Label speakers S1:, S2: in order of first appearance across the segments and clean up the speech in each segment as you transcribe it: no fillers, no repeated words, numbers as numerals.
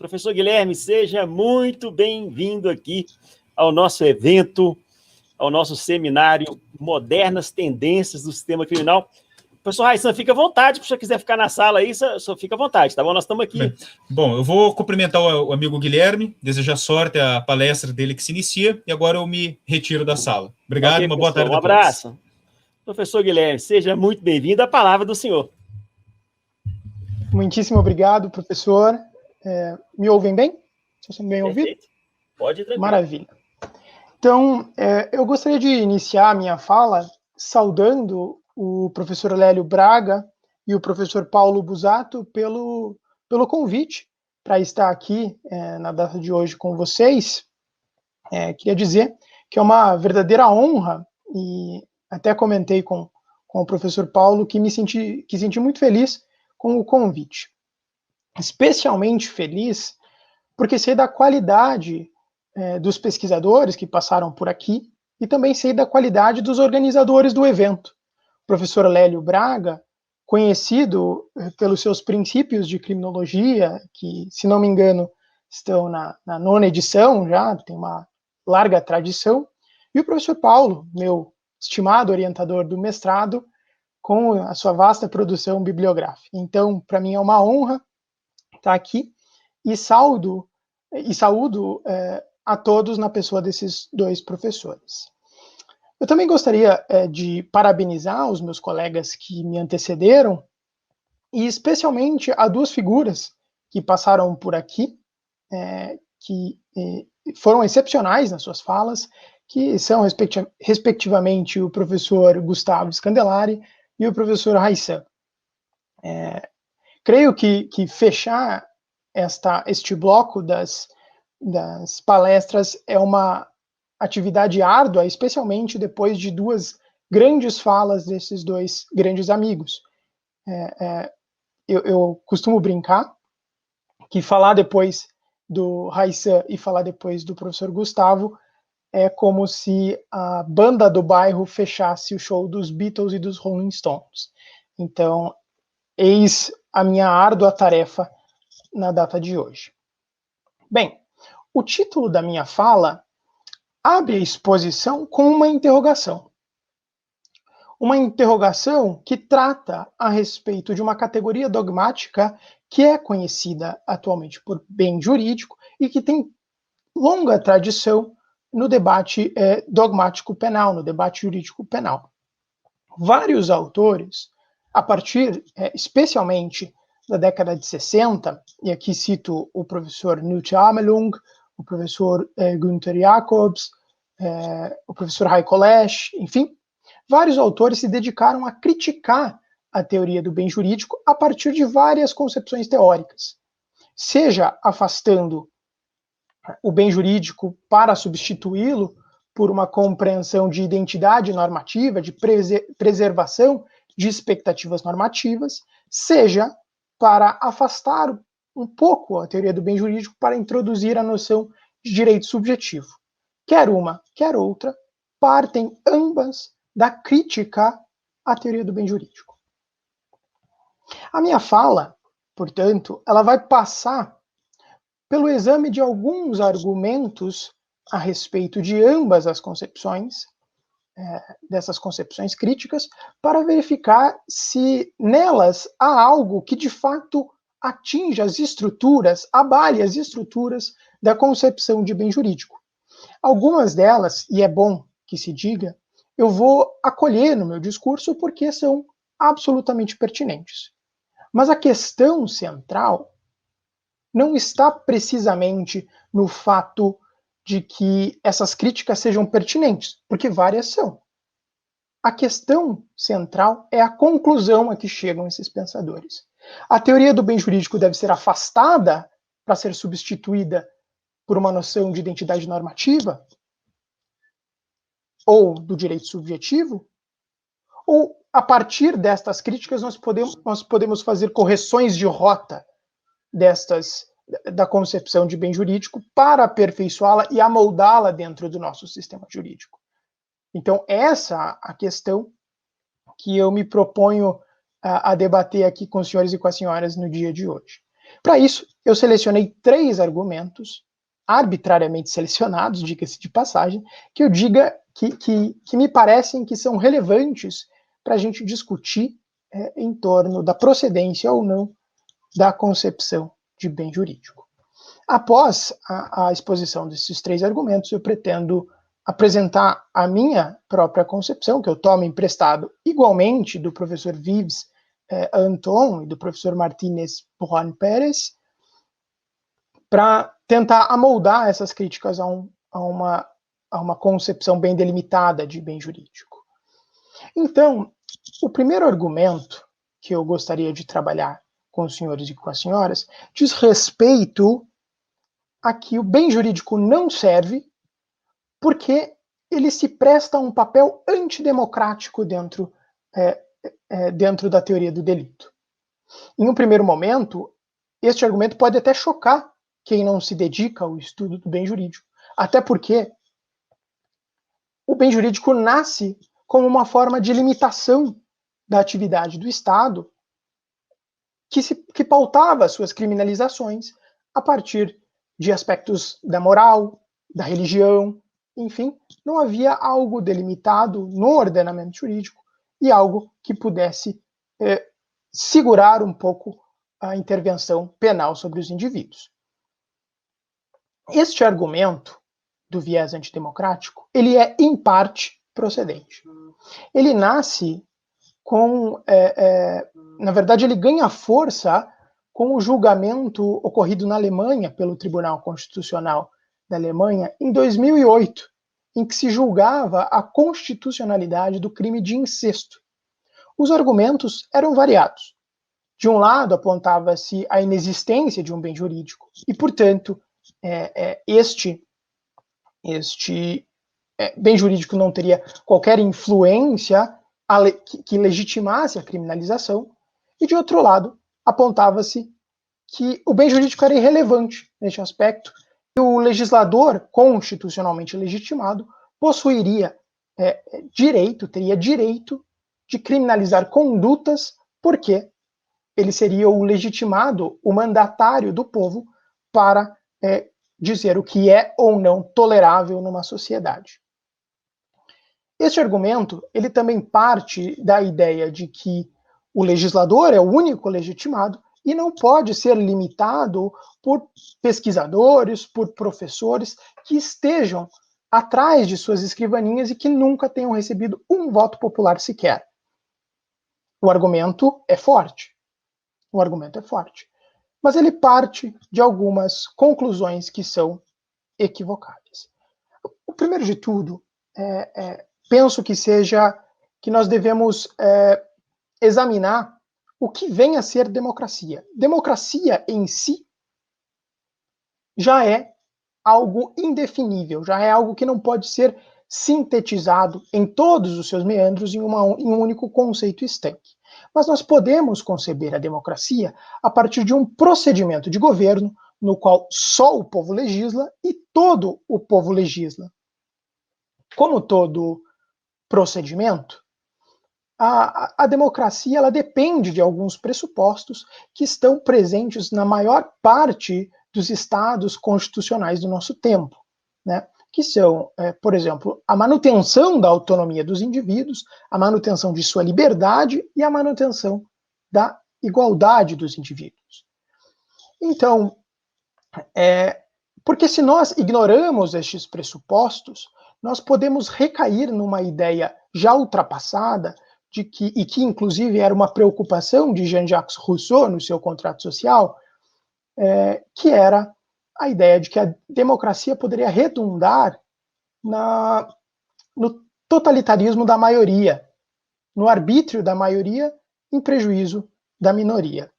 S1: Professor Guilherme, seja muito bem-vindo aqui ao nosso evento, ao nosso seminário Modernas Tendências do Sistema Criminal. Professor Raissan, fica à vontade, se você quiser ficar na sala aí, só fica à vontade, tá bom? Nós estamos aqui.
S2: Bom, eu vou cumprimentar o amigo Guilherme, desejar sorte à palestra dele que se inicia, e agora eu me retiro da sala. Obrigado,
S1: Okay,
S2: uma boa tarde a todos.
S1: Um abraço. Professor Guilherme, seja muito bem-vindo, a palavra do senhor.
S3: Muitíssimo obrigado, professor. Me ouvem bem? Estou sendo bem ouvido?
S1: Perfeito. Pode ir tranquilo.
S3: Maravilha. Então, eu gostaria de iniciar a minha fala saudando o professor Lélio Braga e o professor Paulo Busato pelo convite para estar aqui na data de hoje com vocês. Queria dizer que é uma verdadeira honra, e até comentei com o professor Paulo que senti muito feliz com o convite. Especialmente feliz porque sei da qualidade dos pesquisadores que passaram por aqui e também sei da qualidade dos organizadores do evento. O professor Lélio Braga, conhecido pelos seus princípios de criminologia, que, se não me engano, estão na 9ª edição já, tem uma larga tradição, e o professor Paulo, meu estimado orientador do mestrado, com a sua vasta produção bibliográfica. Então, para mim é uma honra estar aqui e saúdo a todos na pessoa desses dois professores. Eu também gostaria de parabenizar os meus colegas que me antecederam, e especialmente a duas figuras que passaram por aqui, que foram excepcionais nas suas falas, que são, respectivamente, o professor Gustavo Scandelari e o professor Raissan. Creio que fechar este bloco das palestras é uma atividade árdua, especialmente depois de duas grandes falas desses dois grandes amigos. Eu costumo brincar que falar depois do Raissan e falar depois do professor Gustavo é como se a banda do bairro fechasse o show dos Beatles e dos Rolling Stones. Então, eis a minha árdua tarefa na data de hoje. Bem, o título da minha fala abre a exposição com uma interrogação. Uma interrogação que trata a respeito de uma categoria dogmática que é conhecida atualmente por bem jurídico e que tem longa tradição no debate dogmático penal, no debate jurídico penal. Vários autores, a partir, especialmente da década de 60, e aqui cito o professor Knut Amelung, o professor Günther Jacobs, o professor Heiko Lesch, enfim, vários autores se dedicaram a criticar a teoria do bem jurídico a partir de várias concepções teóricas, seja afastando o bem jurídico para substituí-lo por uma compreensão de identidade normativa, de preservação de expectativas normativas, seja para afastar um pouco a teoria do bem jurídico para introduzir a noção de direito subjetivo. Quer uma, quer outra, partem ambas da crítica à teoria do bem jurídico. A minha fala, portanto, ela vai passar pelo exame de alguns argumentos a respeito de ambas as concepções, dessas concepções críticas, para verificar se nelas há algo que de fato atinja as estruturas, abale as estruturas da concepção de bem jurídico. Algumas delas, e é bom que se diga, eu vou acolher no meu discurso porque são absolutamente pertinentes. Mas a questão central não está precisamente no fato de que essas críticas sejam pertinentes, porque várias são. A questão central é a conclusão a que chegam esses pensadores. A teoria do bem jurídico deve ser afastada para ser substituída por uma noção de identidade normativa? Ou do direito subjetivo? Ou, a partir destas críticas, nós podemos fazer correções de rota da concepção de bem jurídico para aperfeiçoá-la e amoldá-la dentro do nosso sistema jurídico. Então, essa é a questão que eu me proponho a debater aqui com os senhores e com as senhoras no dia de hoje. Para isso, eu selecionei 3 argumentos, arbitrariamente selecionados, diga-se de passagem, que eu diga que me parecem que são relevantes para a gente discutir em torno da procedência ou não da concepção de bem jurídico. Após a exposição desses 3 argumentos, eu pretendo apresentar a minha própria concepção, que eu tomo emprestado igualmente do professor Vives Anton e do professor Martínez Juan Pérez, para tentar amoldar essas críticas a uma concepção bem delimitada de bem jurídico. Então, o primeiro argumento que eu gostaria de trabalhar com os senhores e com as senhoras diz respeito a que o bem jurídico não serve porque ele se presta a um papel antidemocrático dentro da teoria do delito. Em um primeiro momento, este argumento pode até chocar quem não se dedica ao estudo do bem jurídico, até porque o bem jurídico nasce como uma forma de limitação da atividade do Estado que pautava suas criminalizações a partir de aspectos da moral, da religião, enfim, não havia algo delimitado no ordenamento jurídico e algo que pudesse segurar um pouco a intervenção penal sobre os indivíduos. Este argumento do viés antidemocrático, ele é em parte procedente. Ele nasce na verdade, ele ganha força com o julgamento ocorrido na Alemanha pelo Tribunal Constitucional da Alemanha em 2008, em que se julgava a constitucionalidade do crime de incesto. Os argumentos eram variados. De um lado, apontava-se a inexistência de um bem jurídico e, portanto, este bem jurídico não teria qualquer influência que legitimasse a criminalização, e, de outro lado, apontava-se que o bem jurídico era irrelevante neste aspecto, e o legislador constitucionalmente legitimado possuiria teria direito de criminalizar condutas, porque ele seria o legitimado, o mandatário do povo para dizer o que é ou não tolerável numa sociedade. Este argumento, ele também parte da ideia de que o legislador é o único legitimado e não pode ser limitado por pesquisadores, por professores que estejam atrás de suas escrivaninhas e que nunca tenham recebido um voto popular sequer. O argumento é forte. Mas ele parte de algumas conclusões que são equivocadas. O primeiro de tudo, penso que nós devemos examinar o que vem a ser democracia. Democracia em si já é algo indefinível, já é algo que não pode ser sintetizado em todos os seus meandros em um único conceito estanque. Mas nós podemos conceber a democracia a partir de um procedimento de governo no qual só o povo legisla e todo o povo legisla. Como todo procedimento, a democracia ela depende de alguns pressupostos que estão presentes na maior parte dos estados constitucionais do nosso tempo, né? Que são, por exemplo, a manutenção da autonomia dos indivíduos, a manutenção de sua liberdade e a manutenção da igualdade dos indivíduos. Então, porque se nós ignoramos estes pressupostos, nós podemos recair numa ideia já ultrapassada, e que inclusive era uma preocupação de Jean-Jacques Rousseau no seu Contrato Social, que era a ideia de que a democracia poderia redundar no totalitarismo da maioria, no arbítrio da maioria em prejuízo da minoria.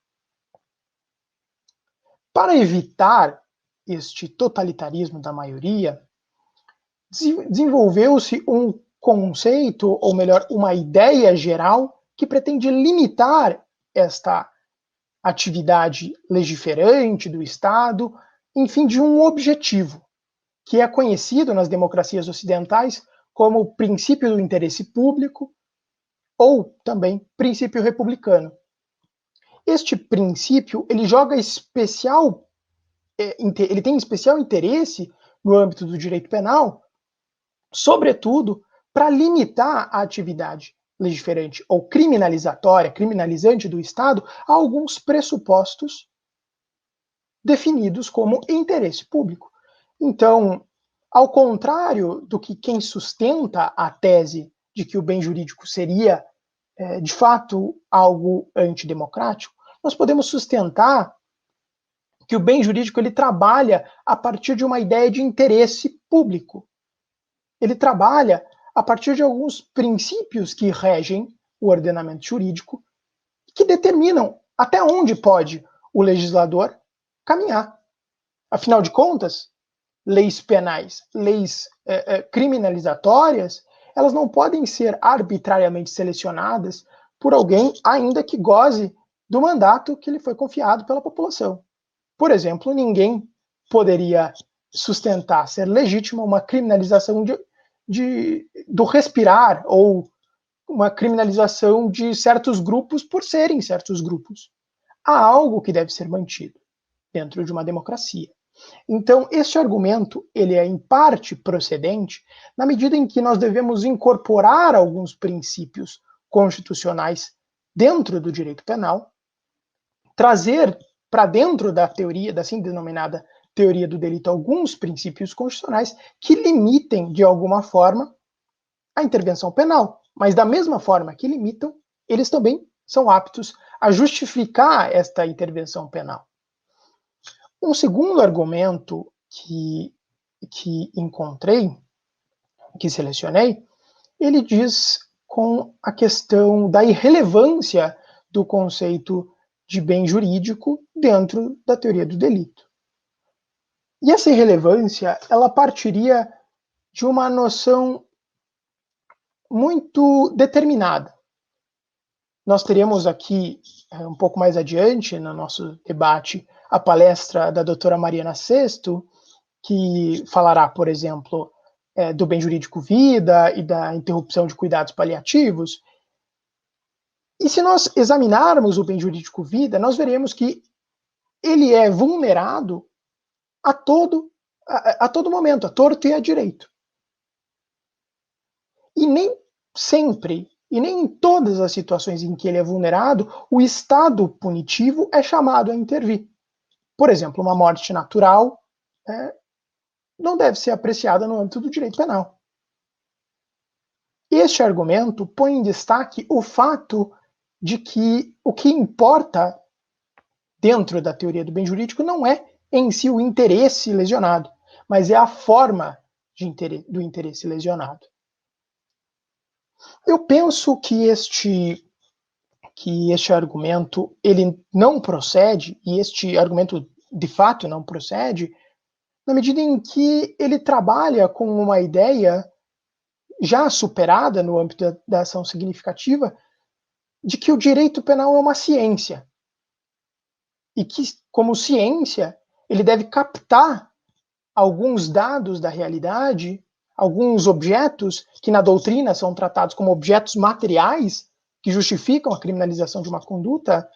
S3: Para evitar este totalitarismo da maioria, desenvolveu-se um conceito, ou melhor, uma ideia geral que pretende limitar esta atividade legiferante do Estado, enfim, de um objetivo, que é conhecido nas democracias ocidentais como o princípio do interesse público ou também princípio republicano. este princípio, ele joga especial, ele tem especial interesse no âmbito do direito penal, sobretudo para limitar a atividade legiferante ou criminalizatória, criminalizante do Estado, a alguns pressupostos definidos como interesse público. Então, ao contrário do que quem sustenta a tese de que o bem jurídico seria, de fato, algo antidemocrático, nós podemos sustentar que o bem jurídico ele trabalha a partir de uma ideia de interesse público. Ele trabalha a partir de alguns princípios que regem o ordenamento jurídico, que determinam até onde pode o legislador caminhar. Afinal de contas, leis penais, leis criminalizatórias, elas não podem ser arbitrariamente selecionadas por alguém, ainda que goze do mandato que lhe foi confiado pela população. Por exemplo, ninguém poderia sustentar ser legítima uma criminalização do respirar ou uma criminalização de certos grupos por serem certos grupos. Há algo que deve ser mantido dentro de uma democracia. Então, este argumento, ele é em parte procedente na medida em que nós devemos incorporar alguns princípios constitucionais dentro do direito penal, trazer para dentro da teoria, da assim denominada teoria do delito, alguns princípios constitucionais que limitem, de alguma forma, a intervenção penal. Mas, da mesma forma que limitam, eles também são aptos a justificar esta intervenção penal. Um segundo argumento que encontrei, que selecionei, ele diz com a questão da irrelevância do conceito de bem jurídico dentro da teoria do delito. E essa irrelevância, ela partiria de uma noção muito determinada. Nós teremos aqui, um pouco mais adiante, no nosso debate, a palestra da doutora Mariana Sesto, que falará, por exemplo, do bem jurídico vida e da interrupção de cuidados paliativos. E se nós examinarmos o bem jurídico vida, nós veremos que ele é vulnerado a todo momento, a torto e a direito. E nem sempre, e nem em todas as situações em que ele é vulnerado, o Estado punitivo é chamado a intervir. Por exemplo, uma morte natural não deve ser apreciada no âmbito do direito penal. Este argumento põe em destaque o fato de que o que importa dentro da teoria do bem jurídico não é em si o interesse lesionado, mas é a forma do interesse lesionado. Eu penso que este argumento ele não procede, e este argumento de fato não procede, na medida em que ele trabalha com uma ideia já superada no âmbito da ação significativa de que o direito penal é uma ciência. E que, como ciência, ele deve captar alguns dados da realidade, alguns objetos que na doutrina são tratados como objetos materiais que justificam a criminalização de uma conduta,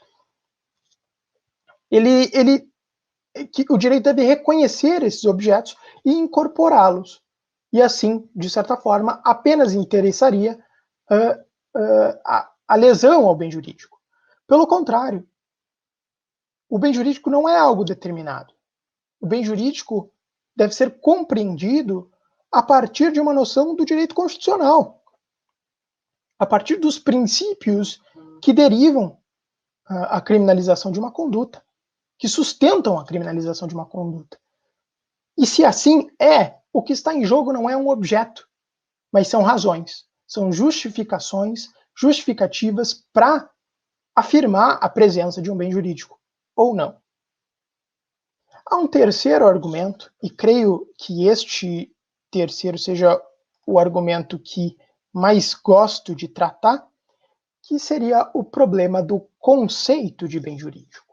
S3: que o direito deve reconhecer esses objetos e incorporá-los. E assim, de certa forma, apenas interessaria a lesão ao bem jurídico. Pelo contrário, o bem jurídico não é algo determinado. O bem jurídico deve ser compreendido a partir de uma noção do direito constitucional, a partir dos princípios que derivam a criminalização de uma conduta, que sustentam a criminalização de uma conduta. E se assim é, o que está em jogo não é um objeto, mas são razões, são justificativas para afirmar a presença de um bem jurídico, ou não. Há um terceiro argumento, e creio que este terceiro seja o argumento que mais gosto de tratar, que seria o problema do conceito de bem jurídico.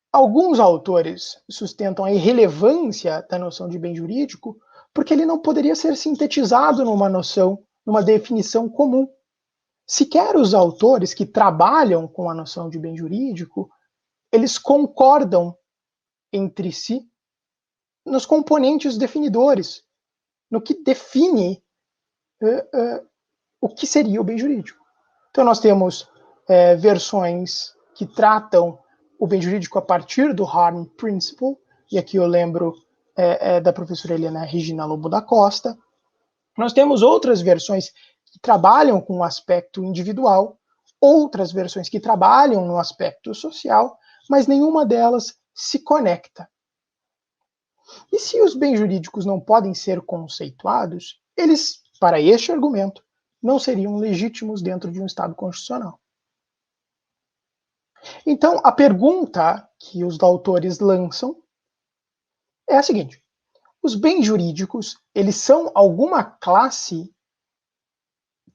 S3: Alguns autores sustentam a irrelevância da noção de bem jurídico porque ele não poderia ser sintetizado numa noção, numa definição comum. sequer os autores que trabalham com a noção de bem jurídico, eles concordam entre si nos componentes definidores, no que define o que seria o bem jurídico. Então nós temos versões que tratam o bem jurídico a partir do Harm Principle, e aqui eu lembro da professora Helena Regina Lobo da Costa. Nós temos outras versões que trabalham com o aspecto individual, outras versões que trabalham no aspecto social, mas nenhuma delas se conecta. E se os bens jurídicos não podem ser conceituados, eles, para este argumento, não seriam legítimos dentro de um Estado constitucional. Então, a pergunta que os autores lançam é a seguinte: os bens jurídicos, eles são alguma classe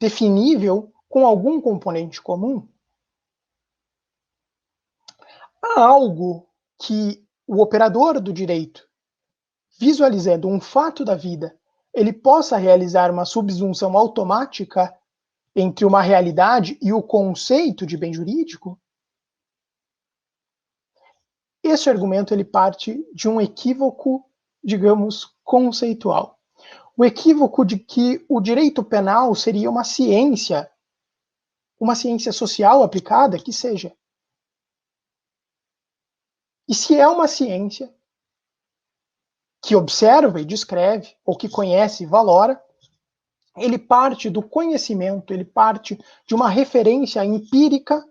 S3: definível com algum componente comum? Há algo que o operador do direito, visualizando um fato da vida, ele possa realizar uma subsunção automática entre uma realidade e o conceito de bem jurídico? Esse argumento ele parte de um equívoco, digamos, conceitual. O equívoco de que o direito penal seria uma ciência social aplicada, que seja. E se é uma ciência que observa e descreve, ou que conhece e valora, ele parte do conhecimento, ele parte de uma referência empírica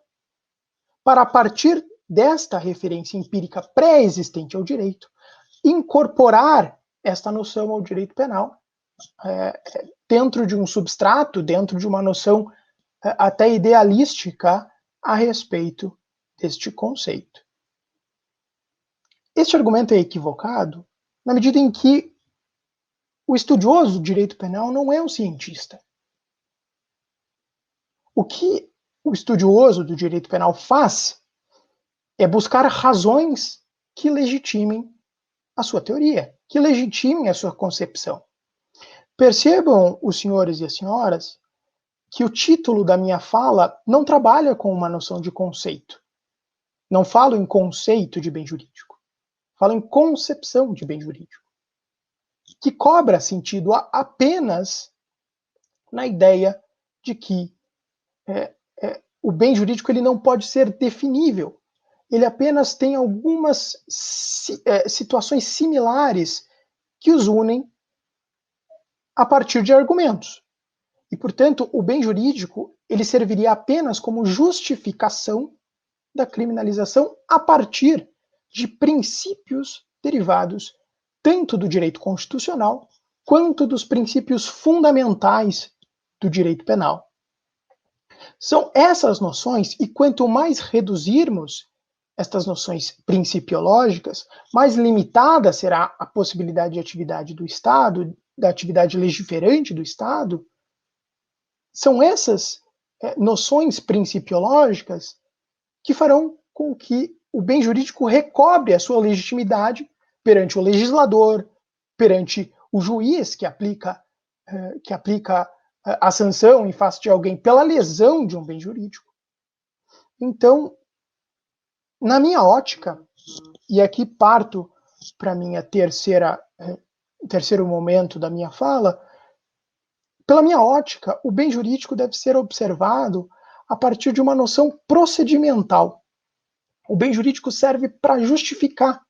S3: para, a partir desta referência empírica pré-existente ao direito, incorporar esta noção ao direito penal dentro de um substrato, dentro de uma noção até idealística a respeito deste conceito. Este argumento é equivocado na medida em que o estudioso do direito penal não é um cientista. O que o estudioso do direito penal faz é buscar razões que legitimem a sua teoria, que legitimem a sua concepção. Percebam, os senhores e as senhoras, que o título da minha fala não trabalha com uma noção de conceito. Não falo em conceito de bem jurídico. Falo em concepção de bem jurídico, que cobra sentido apenas na ideia de que o bem jurídico ele não pode ser definível. Ele apenas tem algumas situações similares que os unem a partir de argumentos. E, portanto, o bem jurídico ele serviria apenas como justificação da criminalização a partir de princípios derivados tanto do direito constitucional quanto dos princípios fundamentais do direito penal. São essas noções, e quanto mais reduzirmos estas noções principiológicas, mais limitada será a possibilidade de atividade do Estado, da atividade legiferante do Estado. São essas noções principiológicas que farão com que o bem jurídico recobre a sua legitimidade perante o legislador, perante o juiz que aplica a sanção em face de alguém pela lesão de um bem jurídico. Então, na minha ótica, e aqui parto para minha terceiro momento da minha fala, pela minha ótica, o bem jurídico deve ser observado a partir de uma noção procedimental. O bem jurídico serve para justificar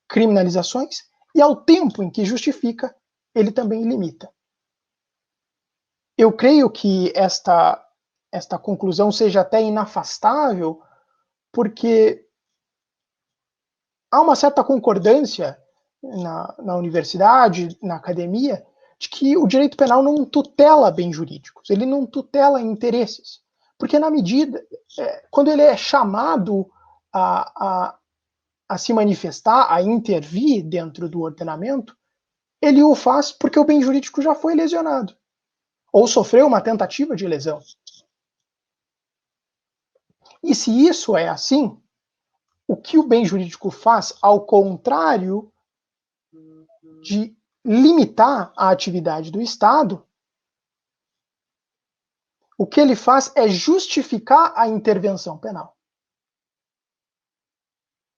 S3: criminalizações e, ao tempo em que justifica, ele também limita. Eu creio que esta conclusão seja até inafastável, porque há uma certa concordância na universidade, na academia, de que o direito penal não tutela bens jurídicos, ele não tutela interesses. Porque na medida, quando ele é chamado a se manifestar, a intervir dentro do ordenamento, ele o faz porque o bem jurídico já foi lesionado, ou sofreu uma tentativa de lesão. E se isso é assim, o que o bem jurídico faz, ao contrário de limitar a atividade do Estado, o que ele faz é justificar a intervenção penal.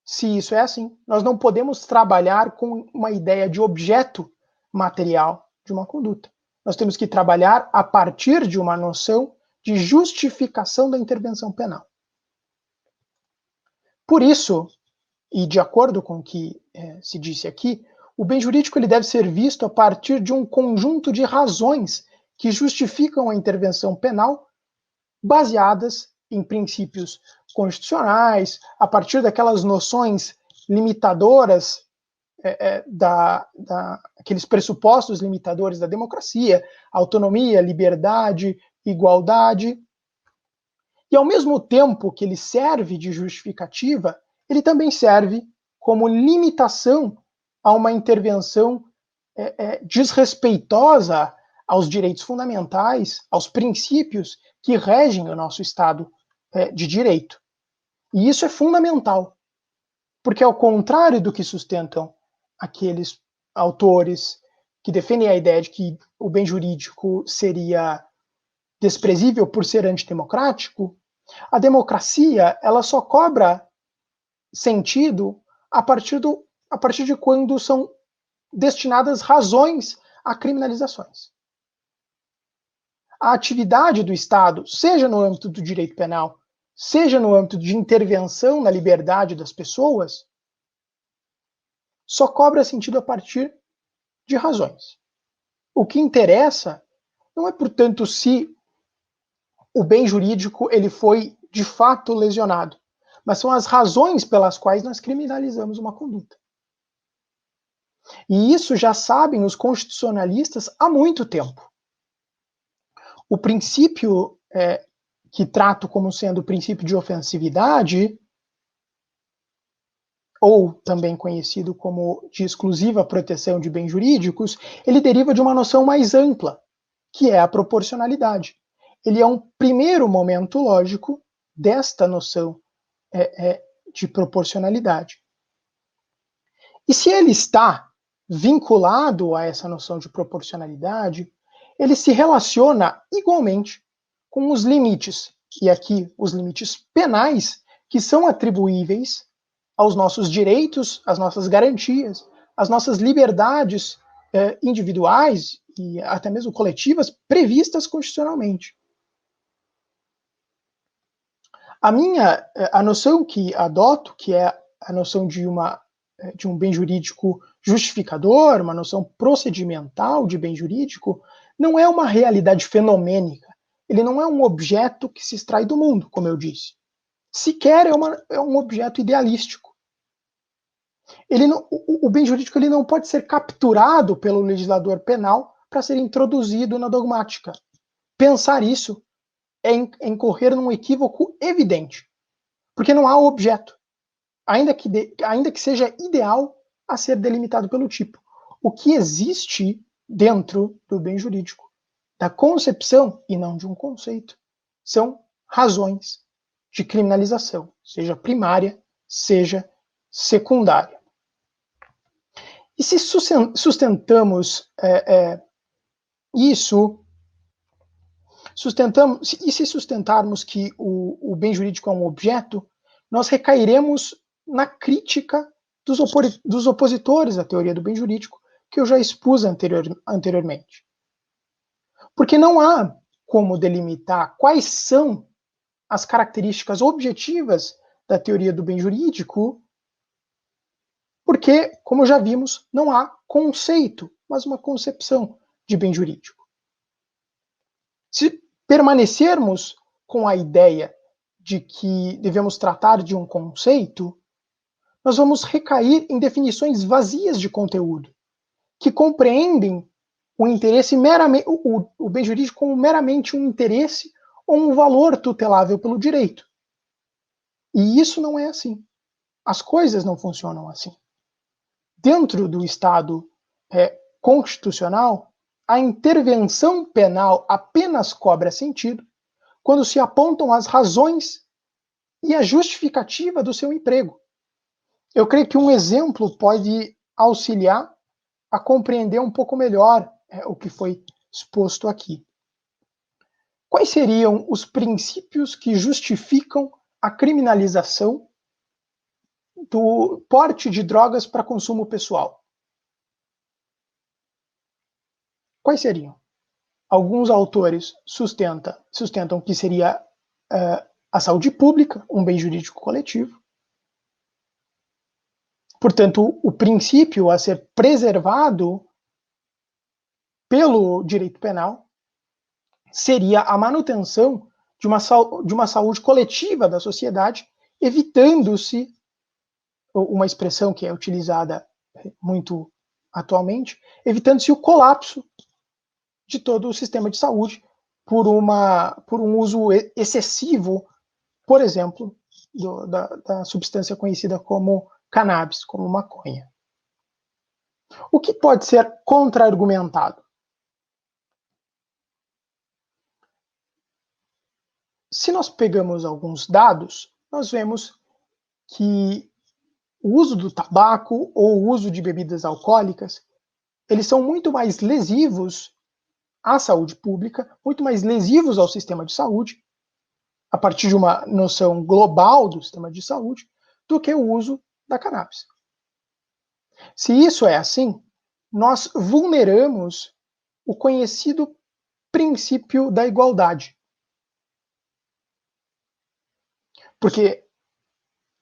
S3: Se isso é assim, nós não podemos trabalhar com uma ideia de objeto material de uma conduta. Nós temos que trabalhar a partir de uma noção de justificação da intervenção penal. Por isso, e de acordo com o que se disse aqui, o bem jurídico ele deve ser visto a partir de um conjunto de razões que justificam a intervenção penal baseadas em princípios constitucionais, a partir daquelas noções limitadoras, aqueles pressupostos limitadores da democracia, autonomia, liberdade, igualdade. E ao mesmo tempo que ele serve de justificativa, ele também serve como limitação a uma intervenção desrespeitosa aos direitos fundamentais, aos princípios que regem o nosso Estado de direito. E isso é fundamental, porque ao contrário do que sustentam aqueles autores que defendem a ideia de que o bem jurídico seria desprezível por ser antidemocrático, a democracia ela só cobra sentido a partir de quando são destinadas razões a criminalizações. A atividade do Estado, seja no âmbito do direito penal, seja no âmbito de intervenção na liberdade das pessoas, só cobra sentido a partir de razões. O que interessa não é, portanto, se o bem jurídico ele foi de fato lesionado, mas são as razões pelas quais nós criminalizamos uma conduta. E isso já sabem os constitucionalistas há muito tempo. O princípio que trato como sendo o princípio de ofensividade, ou também conhecido como de exclusiva proteção de bens jurídicos, ele deriva de uma noção mais ampla, que é a proporcionalidade. Ele é um primeiro momento lógico desta noção de proporcionalidade. E se ele está vinculado a essa noção de proporcionalidade, ele se relaciona igualmente com os limites, e aqui os limites penais, que são atribuíveis aos nossos direitos, às nossas garantias, às nossas liberdades individuais e até mesmo coletivas previstas constitucionalmente. A noção que adoto, que é a noção de um bem jurídico justificador, uma noção procedimental de bem jurídico, não é uma realidade fenomênica. Ele não é um objeto que se extrai do mundo, como eu disse. Sequer é um objeto idealístico. O bem jurídico ele não pode ser capturado pelo legislador penal para ser introduzido na dogmática. Pensar isso é incorrer num equívoco evidente, porque não há objeto, ainda que seja ideal a ser delimitado pelo tipo. O que existe dentro do bem jurídico, da concepção e não de um conceito, são razões de criminalização, seja primária, seja secundária. E se sustentamos isso, e se sustentarmos que o bem jurídico é um objeto, nós recairemos na crítica dos opositores à teoria do bem jurídico, que eu já expus anteriormente. Porque não há como delimitar quais são as características objetivas da teoria do bem jurídico, porque, como já vimos, não há conceito, mas uma concepção de bem jurídico. Se permanecermos com a ideia de que devemos tratar de um conceito, nós vamos recair em definições vazias de conteúdo, que compreendem o interesse o bem jurídico como meramente um interesse ou um valor tutelável pelo direito. E isso não é assim. As coisas não funcionam assim. Dentro do Estado constitucional, a intervenção penal apenas cobra sentido quando se apontam as razões e a justificativa do seu emprego. Eu creio que um exemplo pode auxiliar a compreender um pouco melhor o que foi exposto aqui. quais seriam os princípios que justificam a criminalização do porte de drogas para consumo pessoal? Quais seriam? Alguns autores sustentam que seria a saúde pública, um bem jurídico coletivo. Portanto, o princípio a ser preservado pelo direito penal seria a manutenção de uma saúde coletiva da sociedade, evitando-se, uma expressão que é utilizada muito atualmente, evitando-se o colapso de todo o sistema de saúde por um uso excessivo, por exemplo, da substância conhecida como cannabis, como maconha. O que pode ser contra-argumentado? Se nós pegamos alguns dados, nós vemos que o uso do tabaco ou o uso de bebidas alcoólicas, eles são muito mais lesivos à saúde pública, muito mais lesivos ao sistema de saúde, a partir de uma noção global do sistema de saúde, do que o uso da cannabis. Se isso é assim, nós vulneramos o conhecido princípio da igualdade. Porque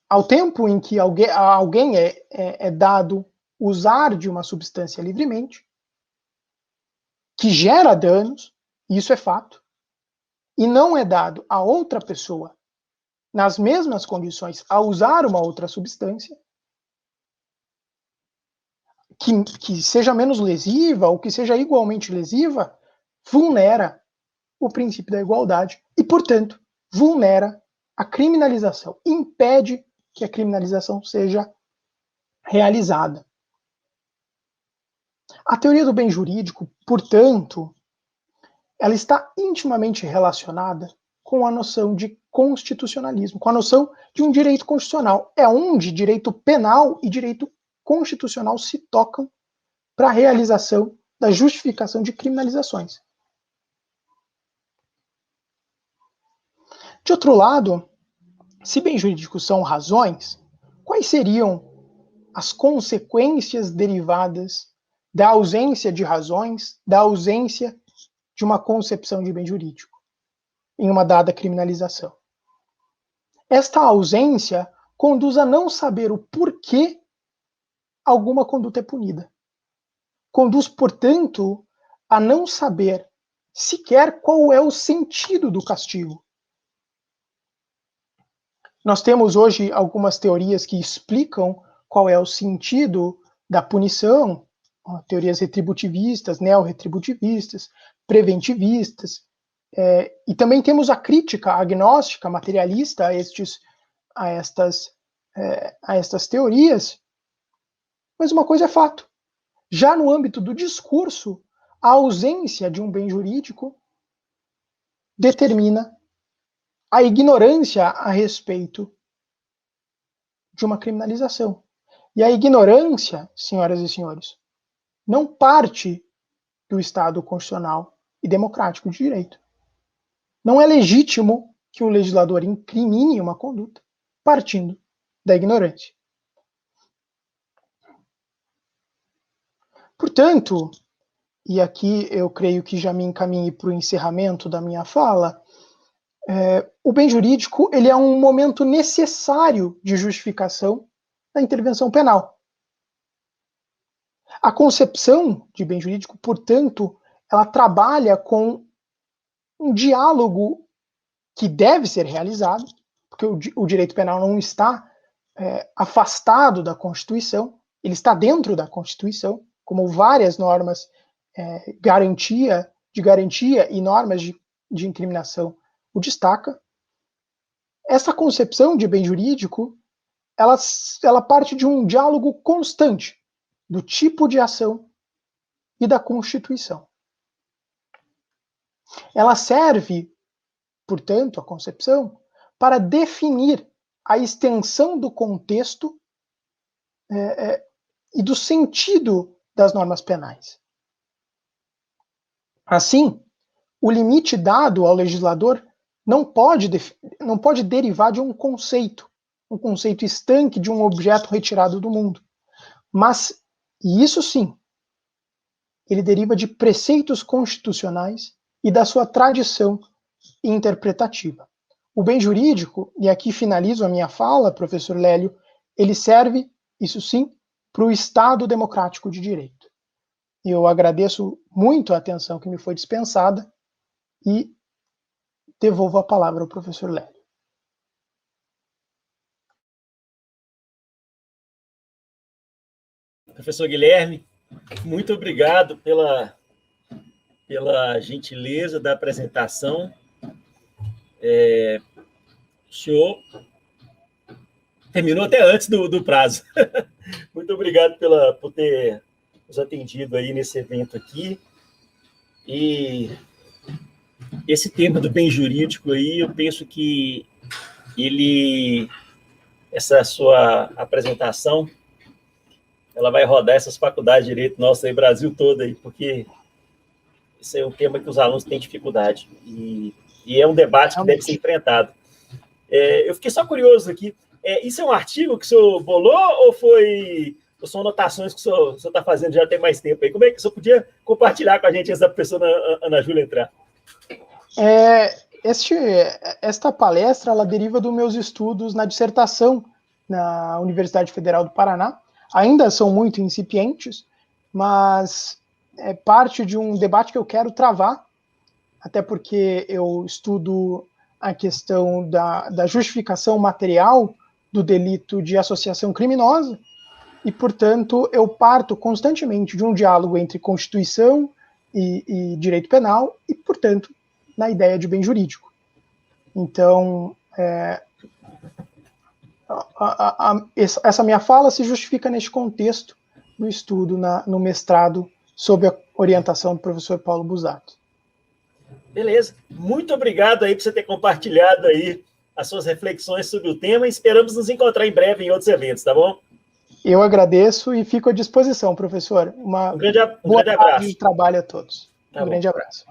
S3: ao tempo em que alguém é dado usar de uma substância livremente, que gera danos, isso é fato, e não é dado a outra pessoa, nas mesmas condições, a usar uma outra substância, que seja menos lesiva ou que seja igualmente lesiva, vulnera o princípio da igualdade e, portanto, vulnera a criminalização, impede que a criminalização seja realizada. A teoria do bem jurídico, portanto, ela está intimamente relacionada com a noção de constitucionalismo, com a noção de um direito constitucional. É onde direito penal e direito constitucional se tocam para a realização da justificação de criminalizações. De outro lado, se bens jurídicos são razões, quais seriam as consequências derivadas da ausência de razões, da ausência de uma concepção de bem jurídico em uma dada criminalização? Esta ausência conduz a não saber o porquê alguma conduta é punida. Conduz, portanto, a não saber sequer qual é o sentido do castigo. Nós temos hoje algumas teorias que explicam qual é o sentido da punição, teorias retributivistas, neo-retributivistas, preventivistas, e também temos a crítica agnóstica, materialista a estas teorias. Mas uma coisa é fato. Já no âmbito do discurso, a ausência de um bem jurídico determina a ignorância a respeito de uma criminalização. E a ignorância, senhoras e senhores, não parte do Estado constitucional e democrático de direito. Não é legítimo que um legislador incrimine uma conduta partindo da ignorância. Portanto, e aqui eu creio que já me encaminhei para o encerramento da minha fala, o bem jurídico ele é um momento necessário de justificação da intervenção penal. A concepção de bem jurídico, portanto, ela trabalha com um diálogo que deve ser realizado, porque o direito penal não está afastado da Constituição, ele está dentro da Constituição, como várias normas de garantia e normas de incriminação o destaca. Essa concepção de bem jurídico, ela parte de um diálogo constante do tipo de ação e da Constituição. Ela serve, portanto, a concepção, para definir a extensão do contexto e do sentido das normas penais. Assim, o limite dado ao legislador não pode derivar de um conceito estanque de um objeto retirado do mundo. Mas, e isso sim, ele deriva de preceitos constitucionais e da sua tradição interpretativa. O bem jurídico, e aqui finalizo a minha fala, professor Lélio, ele serve, isso sim, para o Estado democrático de direito. Eu agradeço muito a atenção que me foi dispensada e devolvo a palavra ao professor Lélio.
S1: Professor Guilherme, muito obrigado pela gentileza da apresentação. O senhor terminou até antes do prazo. Muito obrigado por ter nos atendido aí nesse evento aqui. E esse tema do bem jurídico aí, eu penso que essa sua apresentação, ela vai rodar essas faculdades de direito nossas aí, Brasil todo aí, porque esse é um tema que os alunos têm dificuldade. E é um debate que deve ser enfrentado. Eu fiquei só curioso aqui. Isso é um artigo que o senhor bolou ou são anotações que o senhor está fazendo já tem mais tempo aí? Como é que o senhor podia compartilhar com a gente essa pessoa, Ana Júlia, entrar?
S3: Esta palestra, ela deriva dos meus estudos na dissertação na Universidade Federal do Paraná. Ainda são muito incipientes, mas é parte de um debate que eu quero travar, até porque eu estudo a questão da justificação material do delito de associação criminosa, e, portanto, eu parto constantemente de um diálogo entre Constituição e direito penal, e, portanto, na ideia de bem jurídico. Então, essa minha fala se justifica neste contexto do estudo no mestrado sob a orientação do professor Paulo Busato.
S1: Beleza. Muito obrigado aí por você ter compartilhado aí as suas reflexões sobre o tema. Esperamos nos encontrar em breve em outros eventos, tá bom?
S3: Eu agradeço e fico à disposição, professor. Um grande abraço de trabalho a todos. Um grande abraço.